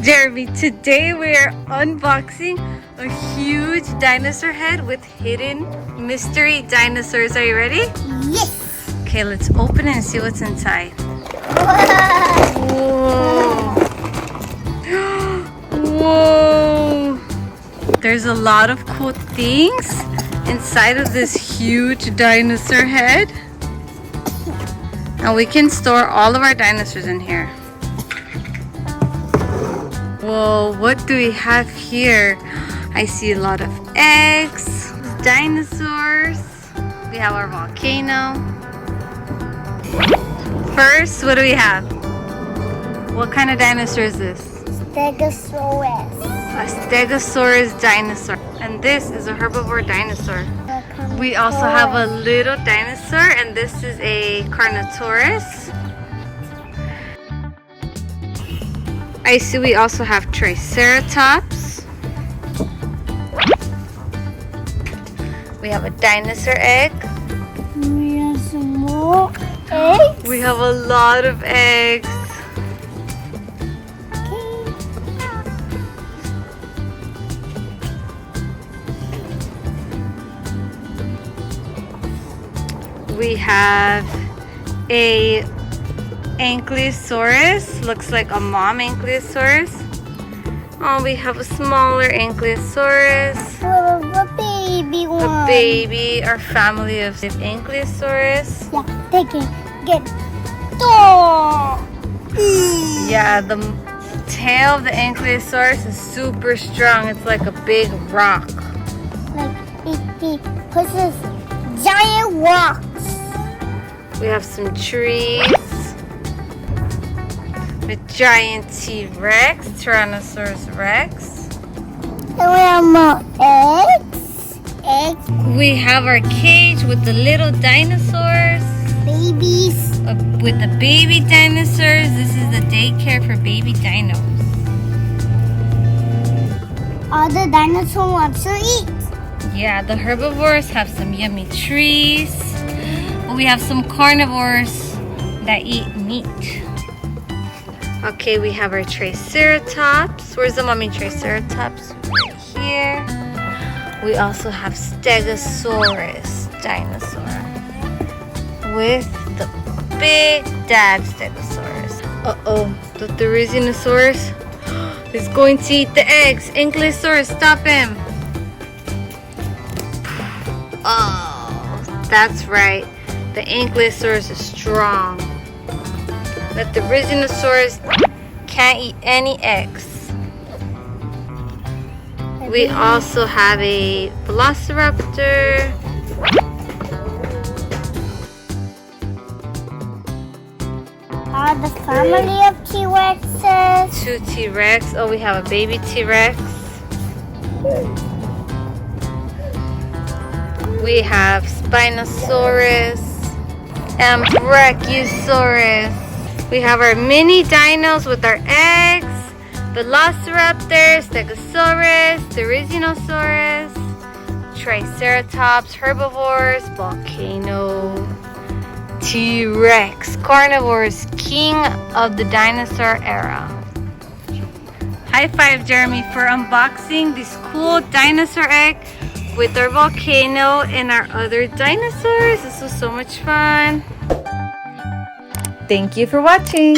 Jeremy, today we are unboxing a huge dinosaur head with hidden mystery dinosaurs. Are you ready? Yes! Okay, let's open it and see what's inside. Whoa! Whoa! There's a lot of cool things inside of this huge dinosaur head. And we can store all of our dinosaurs in here. Whoa, what do we have here? I see a lot of eggs, dinosaurs. We have our volcano. First, what do we have? What kind of dinosaur is this? Stegosaurus. A Stegosaurus dinosaur. And this is a herbivore dinosaur. We also have a little dinosaur, and this is a Carnotaurus. I see we also have Triceratops. We have a dinosaur egg. We have some more eggs. We have a lot of eggs. We have a Ankylosaurus, looks like a mom Ankylosaurus. Oh, we have a smaller Ankylosaurus. A baby one. A baby, our family of Ankylosaurus. Yeah, they can get tall. Yeah, the tail of the Ankylosaurus is super strong. It's like a big rock. Like it pushes giant rocks. We have some trees. A giant T-Rex, Tyrannosaurus Rex. And we have more eggs. We have our cage with the little dinosaurs. Babies. With the baby dinosaurs. This is the daycare for baby dinos. All the dinosaurs want to eat. Yeah, the herbivores have some yummy trees. We have some carnivores that eat meat. Okay, we have our Triceratops. Where's the mommy Triceratops? Right here. We also have Stegosaurus dinosaur with the big dad Stegosaurus. Uh-oh, the Therizinosaurus is going to eat the eggs. Ankylosaurus, stop him. Oh, that's right. The Ankylosaurus is strong. But the Therizinosaurus can't eat any eggs. We also have a Velociraptor. The family of T-Rexes. Two T-Rex. Oh, we have a baby T-Rex. We have Spinosaurus and Brachiosaurus. We have our mini dinos with our eggs, Velociraptor, Stegosaurus, Therizinosaurus, Triceratops, herbivores, volcano, T-Rex, carnivores, king of the dinosaur era. High five, Jeremy, for unboxing this cool dinosaur egg with our volcano and our other dinosaurs. This was so much fun. Thank you for watching.